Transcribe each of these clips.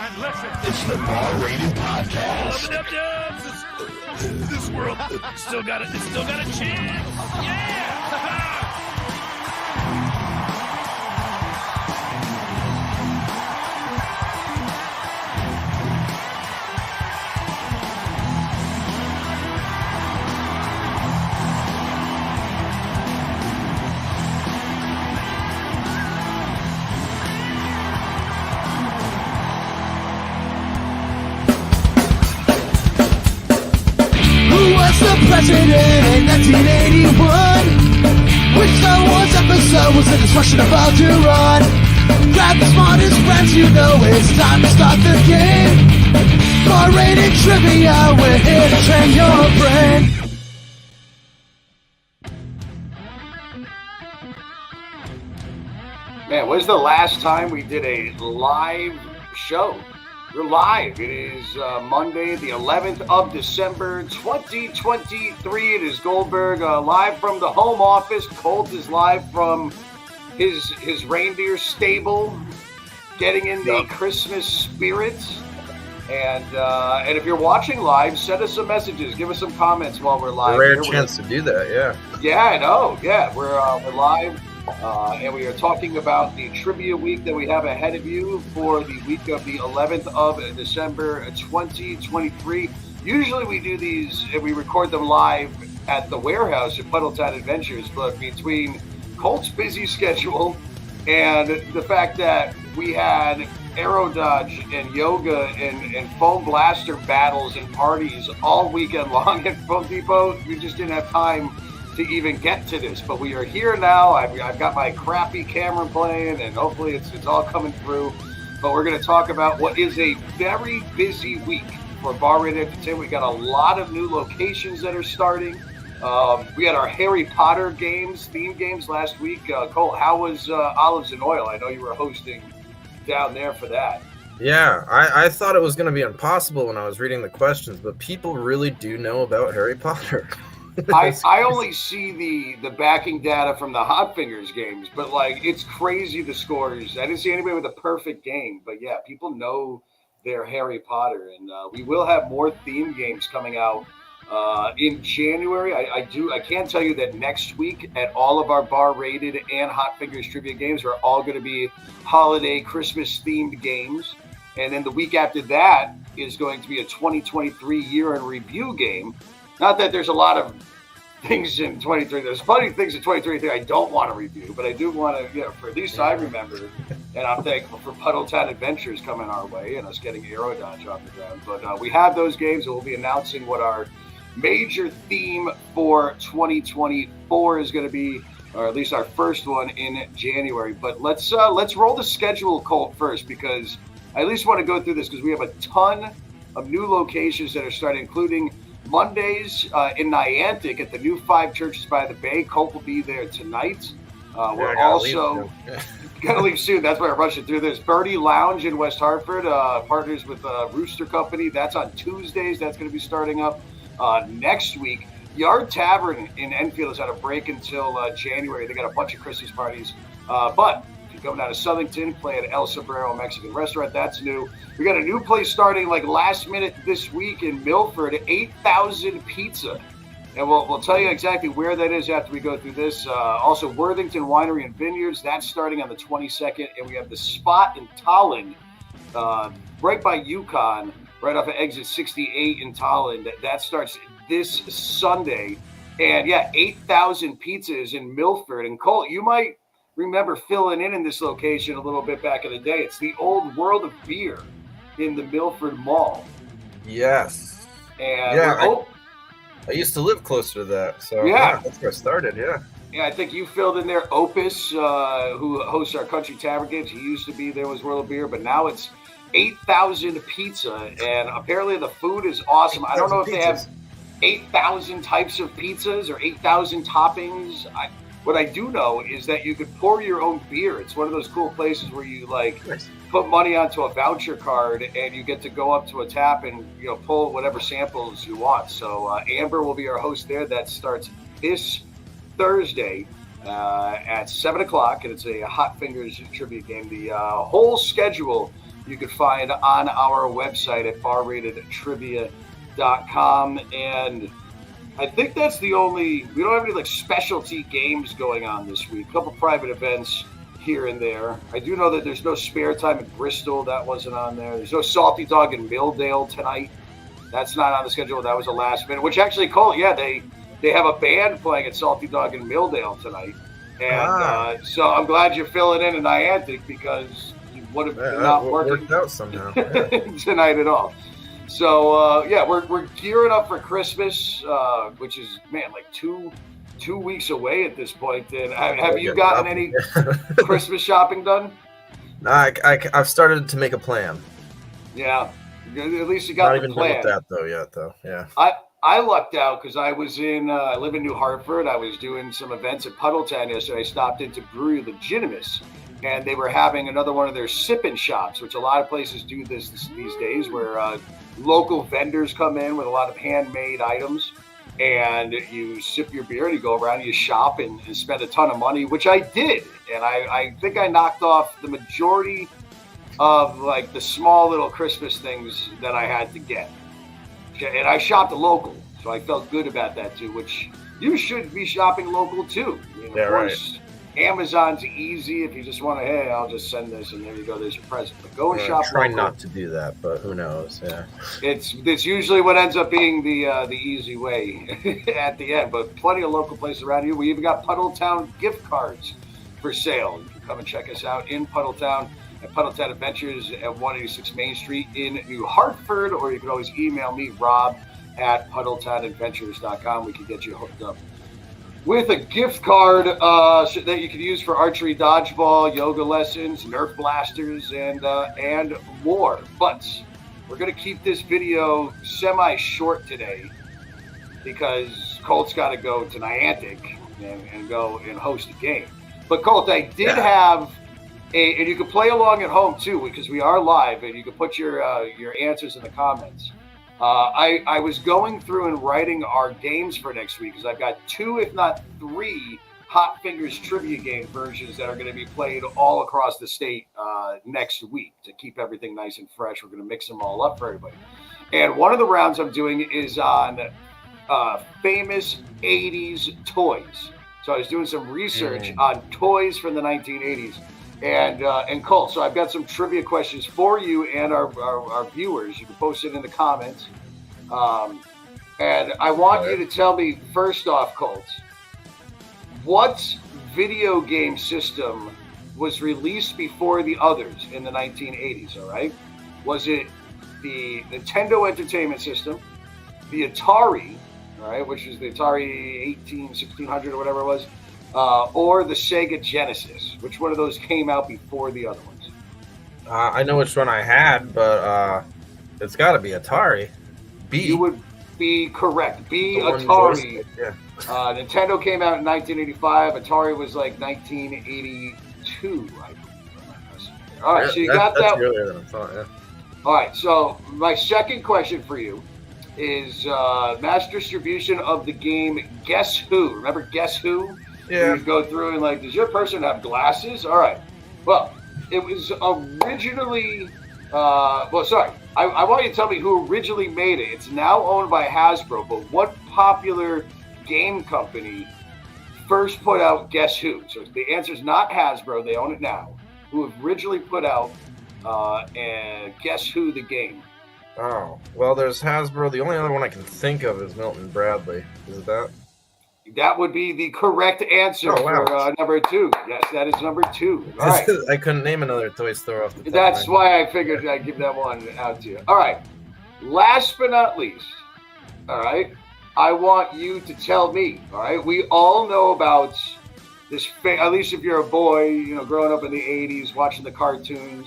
and listen. It's the R-Rated Podcast. This world still got a chance. Yeah! The president in 1981. Which Star Wars episode was the destruction about to run? Grab the smartest friends, you know it's time to start the game. R-rated trivia, we're here to train your brain. Man, when's the last time we did a live show? We're live. It is Monday, the 11th of December, 2023. It is Goldberg live from the home office. Colt is live from his reindeer stable, getting in the Christmas spirit. And if you're watching live, send us some messages. Give us some comments while we're live. A rare chance to do that, yeah. Yeah, I know. Yeah, we're live. And we are talking about the trivia week that we have ahead of you for the week of the 11th of December 2023. Usually we do these and we record them live at the warehouse at PUDDLETOWN Adventures, but between Colt's busy schedule and the fact that we had aero dodge and yoga and foam blaster battles and parties all weekend long at Foam Depot, we just didn't have time to even get to this, but we are here now. I've got my crappy camera playing, and hopefully it's all coming through. But we're going to talk about what is a very busy week for Bar-Rated Entertainment. We got a lot of new locations that are starting. We had our Harry Potter theme games last week. Cole, how was Olives and Oil? I know you were hosting down there for that. Yeah, I thought it was going to be impossible when I was reading the questions, but people really do know about Harry Potter. I only see the backing data from the Hot Fingers games, but like it's crazy the scores. I didn't see anybody with a perfect game, but yeah, people know their Harry Potter, and we will have more theme games coming out in January. I can tell you that next week at all of our Bar-Rated and Hot Fingers trivia games are all going to be holiday Christmas themed games, and then the week after that is going to be a 2023 year in review game. Not that there's a lot of things in 23. There's plenty of things in 23 I don't want to review, but I do want to, for at least I remember, and I'm thankful for PUDDLETOWN Adventures coming our way and us getting aero dodge off the ground. But we have those games, and we'll be announcing what our major theme for 2024 is going to be, or at least our first one in January. But let's roll the schedule, Colt, first, because I at least want to go through this because we have a ton of new locations that are starting, including Mondays in Niantic at the new 5 Churches by the Bay. Colt will be there tonight. We're also going to leave soon. That's why I'm rushing through this. Birdie Lounge in West Hartford, partners with Rooster Company. That's on Tuesdays. That's going to be starting up next week. Yard Tavern in Enfield is on a break until January. They got a bunch of Christmas parties. But if you come down to Southington, play at El Sombrero Mexican Restaurant. That's new. We got a new place starting like last minute this week in Milford, 8,000 Pizza. And we'll tell you exactly where that is after we go through this. Also, Worthington Winery and Vineyards, that's starting on the 22nd. And we have the Spot in Tolland, right by Yukon, right off of exit 68 in Tolland. That starts this Sunday. And yeah, 8,000 Pizzas in Milford. And Colt, you might remember filling in this location a little bit back in the day. It's the old World of Beer in the Milford Mall. Yes. And yeah, I used to live closer to that, so yeah, that's where I started. Yeah, I think you filled in there. Opus, who hosts our Country Tavern games, he used to be there, was World of Beer, but now it's 8,000 Pizza, and apparently the food is awesome. I don't know if they have 8,000 types of pizzas or 8,000 toppings. What I do know is that you could pour your own beer. It's one of those cool places where you put money onto a voucher card and you get to go up to a tap and pull whatever samples you want. So Amber will be our host there. That starts this Thursday at 7 o'clock, and it's a Hot Fingers tribute game. The whole schedule you can find on our website at barratedtrivia.com. And I think that's the only, we don't have any like specialty games going on this week. A couple private events here and there. I do know that there's no Spare Time in Bristol. That wasn't on there. There's no Salty Dog in Milldale tonight. That's not on the schedule. That was a last minute, which actually, Cole, yeah, they have a band playing at Salty Dog in Milldale tonight. And so I'm glad you're filling in Niantic because you would have not worked out somehow tonight at all. So, yeah, we're gearing up for Christmas, which is, man, like two weeks away at this point. And have you gotten any Christmas shopping done? I've started to make a plan. Yeah, at least you got the plan. Not even done with that, though, yet, though. Yeah. I lucked out because I was I live in New Hartford. I was doing some events at PUDDLETOWN yesterday. I stopped into Brewery Legitimus, and they were having another one of their sip-in shops, which a lot of places do these days, where local vendors come in with a lot of handmade items, and you sip your beer and you go around and you shop and spend a ton of money, which I did. And I think I knocked off the majority of like the small little Christmas things that I had to get. And I shopped local, so I felt good about that too, which you should be shopping local too. Of course, right. Amazon's easy if you just want to, hey, I'll just send this and there you go, there's your present. But go and shop try local. Not to do that, but who knows, yeah. It's usually what ends up being the easy way at the end, but plenty of local places around you. We even got PUDDLETOWN gift cards for sale. You can come and check us out in PUDDLETOWN at PUDDLETOWN Adventures at 186 Main Street in New Hartford, or you can always email me, Rob, at PUDDLETOWNadventures.com. We can get you hooked up with a gift card that you can use for archery, dodgeball, yoga lessons, Nerf blasters, and more. But we're going to keep this video semi-short today because Colt's got to go to Niantic and go and host a game. But Colt, I did have and you can play along at home too, because we are live, and you can put your answers in the comments. I was going through and writing our games for next week because I've got 2, if not 3, Hot Fingers trivia game versions that are going to be played all across the state next week to keep everything nice and fresh. We're going to mix them all up for everybody. And one of the rounds I'm doing is on famous 80s toys. So I was doing some research on toys from the 1980s. And Colt, so I've got some trivia questions for you and our viewers. You can post it in the comments. And I want you to tell me, first off, Colt, what video game system was released before the others in the 1980s, all right? Was it the Nintendo Entertainment System, the Atari, all right, which is the Atari 1600 or whatever it was, or the Sega Genesis? Which one of those came out before the other ones? I know which one I had, but it's got to be Atari. B. You would be correct. B, Atari. Yeah. Nintendo came out in 1985. Atari was like 1982, I believe. All right, so you got that. That's earlier than I thought, yeah. All right, so my second question for you is mass distribution of the game Guess Who. Remember Guess Who? Yeah. You go through and like, does your person have glasses? All right. Well, it was originally, I want you to tell me who originally made it. It's now owned by Hasbro, but what popular game company first put out Guess Who? So the answer is not Hasbro. They own it now. Who originally put out and Guess Who the game? Oh, well, there's Hasbro. The only other one I can think of is Milton Bradley. Is it that? That would be the correct answer for number 2. Yes, that is number 2. All right. I couldn't name another toy store off the top. That's why I figured I'd give that one out to you. All right. Last but not least, all right, I want you to tell me, all right, we all know about this, at least if you're a boy, you know, growing up in the 80s, watching the cartoons,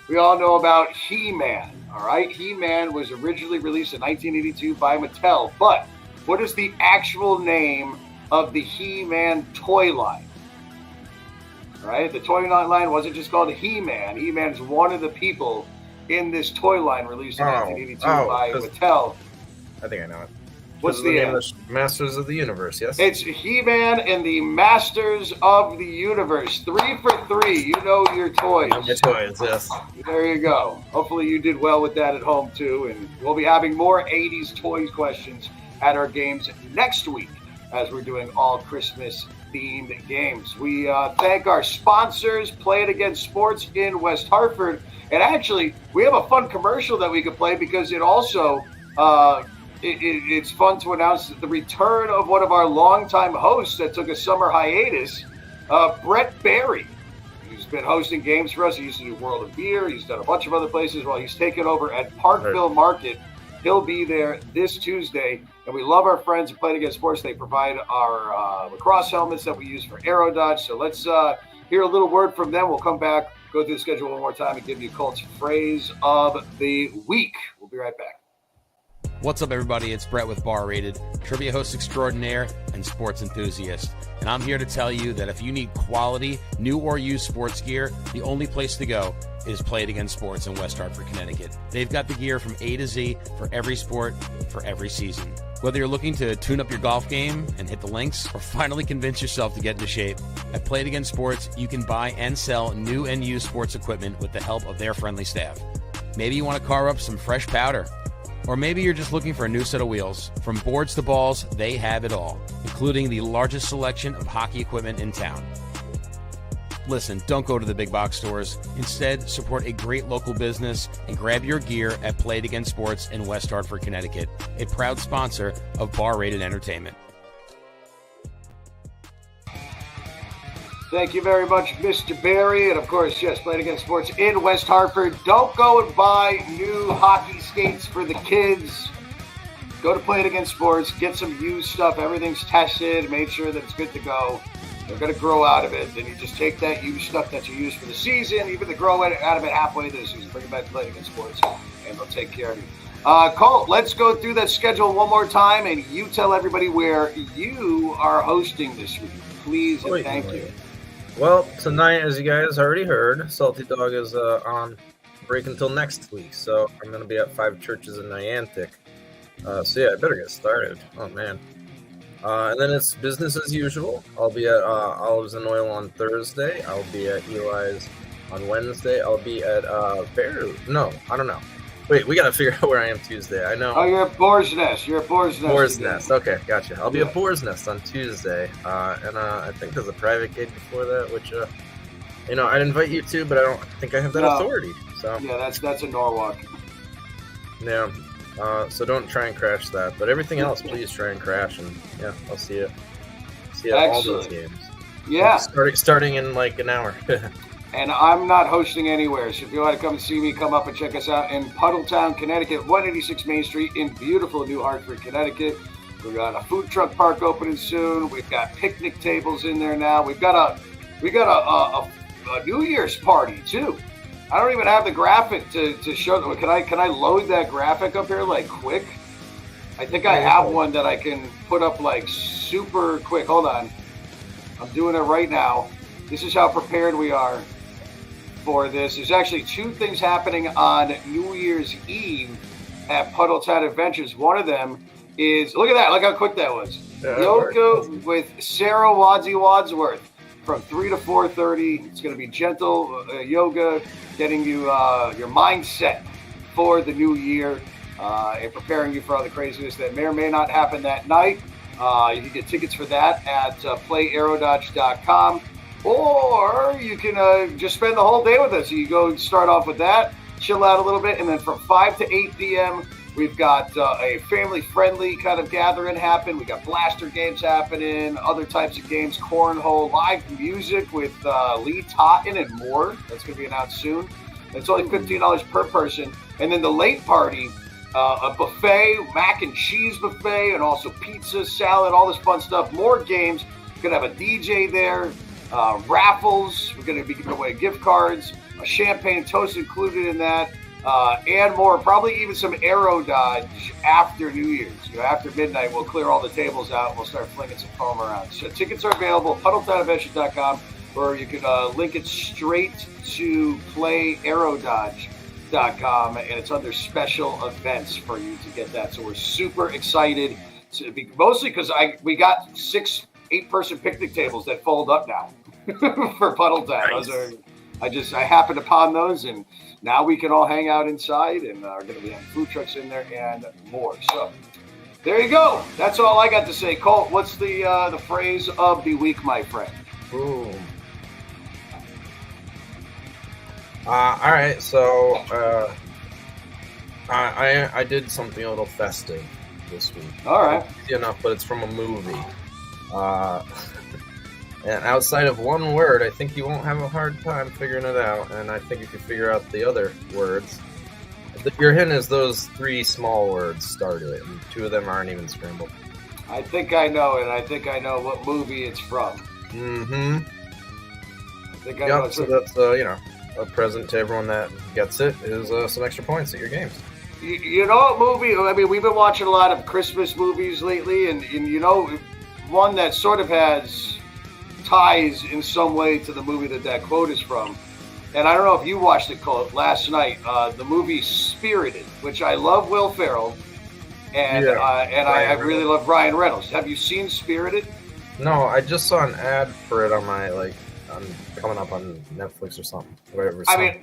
we all know about He-Man, all right? He-Man was originally released in 1982 by Mattel, but what is the actual name of the He-Man toy line? All right, the toy line wasn't just called He-Man. He-Man's one of the people in this toy line released in 1982 by Mattel. I think I know it. What's the the name? end? Masters of the Universe, yes? It's He-Man and the Masters of the Universe. 3 for 3. You know your toys. My toys, yes. There you go. Hopefully you did well with that at home, too. And we'll be having more 80s toys questions at our games next week as we're doing all Christmas-themed games. We thank our sponsors, Play It Again Sports in West Hartford. And actually, we have a fun commercial that we could play because it also... It's fun to announce the return of one of our longtime hosts that took a summer hiatus, Brett Barry. He's been hosting games for us. He used to do World of Beer. He's done a bunch of other places. Well, he's taken over at Parkville Market. He'll be there this Tuesday. And we love our friends at Play It Again Sports. They provide our lacrosse helmets that we use for Aero Dodge. So let's hear a little word from them. We'll come back, go through the schedule one more time, and give you Colt's phrase of the week. We'll be right back. What's up, everybody? It's Brett with Bar Rated, trivia host extraordinaire and sports enthusiast. And I'm here to tell you that if you need quality, new or used sports gear, the only place to go is Play It Again Sports in West Hartford, Connecticut. They've got the gear from A to Z for every sport, for every season. Whether you're looking to tune up your golf game and hit the links, or finally convince yourself to get into shape, at Play It Again Sports, you can buy and sell new and used sports equipment with the help of their friendly staff. Maybe you want to carve up some fresh powder. Or maybe you're just looking for a new set of wheels. From boards to balls, they have it all, including the largest selection of hockey equipment in town. Listen, don't go to the big box stores. Instead, support a great local business and grab your gear at Play It Again Sports in West Hartford, Connecticut, a proud sponsor of Bar Rated Entertainment. Thank you very much, Mr. Barry. And, of course, yes, Play It Again Sports in West Hartford. Don't go and buy new hockey skates for the kids. Go to Play It Again Sports. Get some used stuff. Everything's tested. Made sure that it's good to go. They're going to grow out of it. Then you just take that used stuff that you use for the season, even to grow out of it halfway through the season. Bring it back to Play It Again Sports, and they'll take care of you. Colt, let's go through that schedule one more time, and you tell everybody where you are hosting this week. Please and thank you. Well, tonight, as you guys already heard, Salty Dog is on break until next week, so I'm going to be at 5 churches in Niantic. So, yeah, I better get started. Oh, man. And then it's business as usual. I'll be at Olives and Oil on Thursday. I'll be at Eli's on Wednesday. I'll be at No, I don't know. Wait, we got to figure out where I am Tuesday. I know. Oh, you're at Boar's Nest. You're at Boar's Nest. Boar's Nest. Okay, gotcha. I'll be at Boar's Nest on Tuesday. And I think there's a private gig before that, which, I'd invite you to, but I don't think I have that authority. So yeah, that's in Norwalk. Yeah. So don't try and crash that. But everything else, please try and crash. And, yeah, I'll see you. See you at all those games. Yeah. Starting in like an hour. And I'm not hosting anywhere, so if you want to come and see me, come up and check us out in PUDDLETOwn, Connecticut, 186 Main Street in beautiful New Hartford, Connecticut. We've got a food truck park opening soon. We've got picnic tables in there now. We got a New Year's party too. I don't even have the graphic to show them. Can I load that graphic up here like quick? I think I have one that I can put up like super quick. Hold on, I'm doing it right now. This is how prepared we are for this. There's actually 2 things happening on New Year's Eve at Puddletown Adventures. One of them is, look at that, look how quick that was. Yoga with Sarah Wadsworth from 3 to 4:30. It's going to be gentle yoga, getting you your mindset for the new year and preparing you for all the craziness that may or may not happen that night. You can get tickets for that at playaerododge.com. Or you can just spend the whole day with us. You go start off with that, chill out a little bit, and then from 5 to 8 p.m., we've got a family-friendly kind of gathering happen. We got blaster games happening, other types of games, cornhole, live music with Lee Totten and more. That's going to be announced soon. It's only $15 per person. And then the late party, a buffet, mac and cheese buffet, and also pizza, salad, all this fun stuff. More games. We're going to have a DJ there. Raffles, we're going to be giving away gift cards, a champagne toast included in that, and more. Probably even some Aero Dodge after New Year's. After midnight, we'll clear all the tables out and we'll start flinging some foam around. So tickets are available at PuddletownAdventures.com, or you can link it straight to PlayAerododge.com, and it's under special events for you to get that. So we're super excited Mostly because we got 6 8-person picnic tables that fold up now for PUDDLETOWN. Nice. I happened upon those, and now we can all hang out inside, and are going to be having food trucks in there and more. So there you go. That's all I got to say. Colt, what's the phrase of the week, my friend? Ooh. All right, so I did something a little festive this week. All right. Easy enough, but it's from a movie. And outside of one word, I think you won't have a hard time figuring it out. And I think if you figure out the other words, your hint is those 3 small words started it, and 2 of them aren't even scrambled. I think I know it. I think I know what movie it's from. Mm-hmm. I think I know Yep, so that's a present to everyone that gets it is some extra points at your games. You know what movie? I mean, we've been watching a lot of Christmas movies lately, and you know, one that sort of has ties in some way to the movie that quote is from. And I don't know if you watched it, Colt, last night. The movie Spirited, which I love Will Ferrell, and I really love Ryan Reynolds. Have you seen Spirited? No, I just saw an ad for it on my coming up on Netflix or something. Whatever. I mean,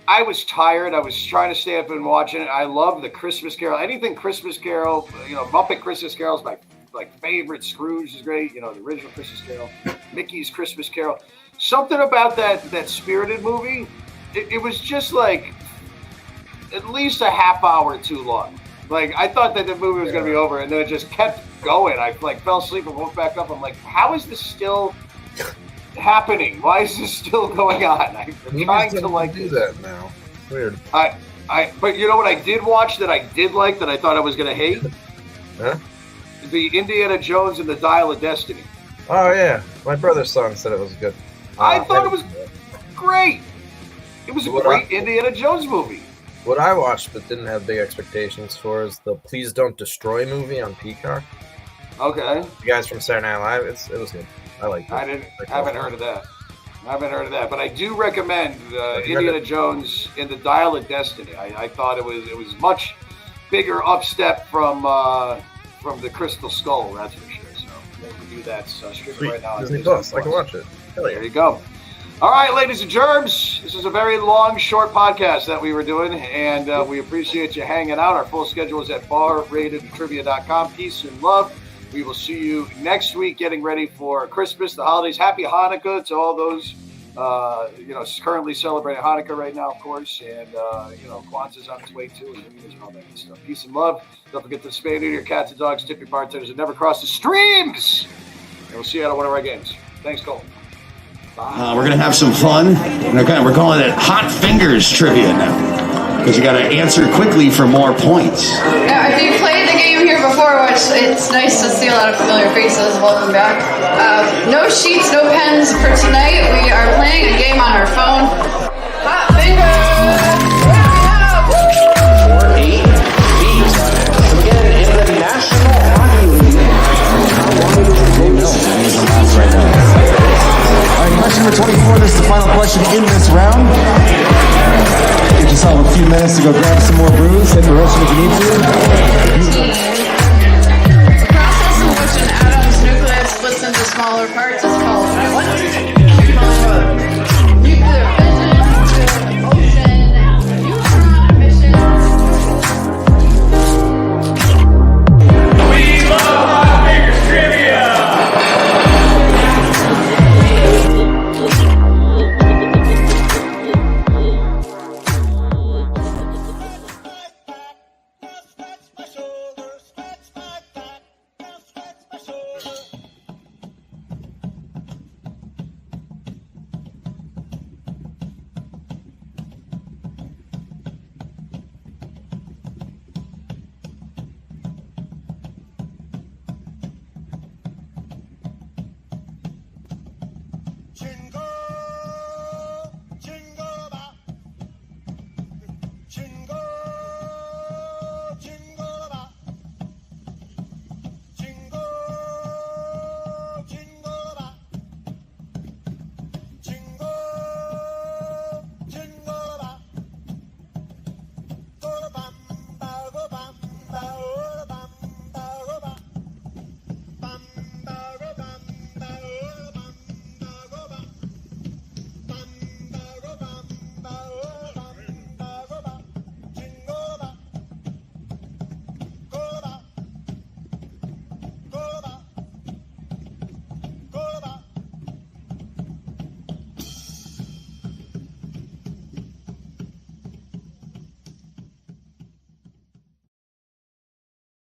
I was tired. I was trying to stay up and watching it. I love the Christmas Carol. Anything Christmas Carol, Muppet Christmas Carol is my favorite. Scrooge is great. The original Christmas Carol, Mickey's Christmas Carol. Something about that Spirited movie, it was just like at least a half hour too long. Like, I thought that the movie was going to be over, and then it just kept going. I fell asleep and woke back up. I'm like, how is this still happening? Why is this still going on? I'm trying to do that now. Weird. But you know what I did watch that I did like that I thought I was going to hate? Huh? The Indiana Jones and the Dial of Destiny. Oh yeah, my brother's son said it was good. I thought it was great. It was a great Indiana Jones movie. What I watched but didn't have big expectations for is the Please Don't Destroy movie on Peacock. Okay. The guys from Saturday Night Live, it was good. I liked it. I haven't heard of that. But I do recommend Indiana Jones and the Dial of Destiny. I thought it was much bigger upstep from the Crystal Skull, that's for sure. So we can do that streaming right now. Disney Plus. I can watch it. There you go. All right, ladies and germs, this is a very long, short podcast that we were doing, and we appreciate you hanging out. Our full schedule is at barratedtrivia.com. Peace and love. We will see you next week getting ready for Christmas, the holidays. Happy Hanukkah to all those currently celebrating Hanukkah right now, of course. And, Kwanzaa's on its way too, and New Year's and all that good stuff. Peace and love. Don't forget to spay neuter your cats and dogs, tip your bartenders, and never cross the streams. And we'll see you at one of our games. Thanks, Cole. We're going to have some fun. We're calling it Hot Fingers Trivia now, because you got to answer quickly for more points. Now, if you played the game here before, which it's nice to see a lot of familiar faces, welcome back. No sheets, no pens for tonight. We are playing a game on our phone. Hot Fingers! For 8 feet. Again, in the National Hockey League. How long is the game? Right now. All right, question number 24. This is the final question in this round. Give yourself a few minutes to go grab some more brews. Hit the roast if you need to.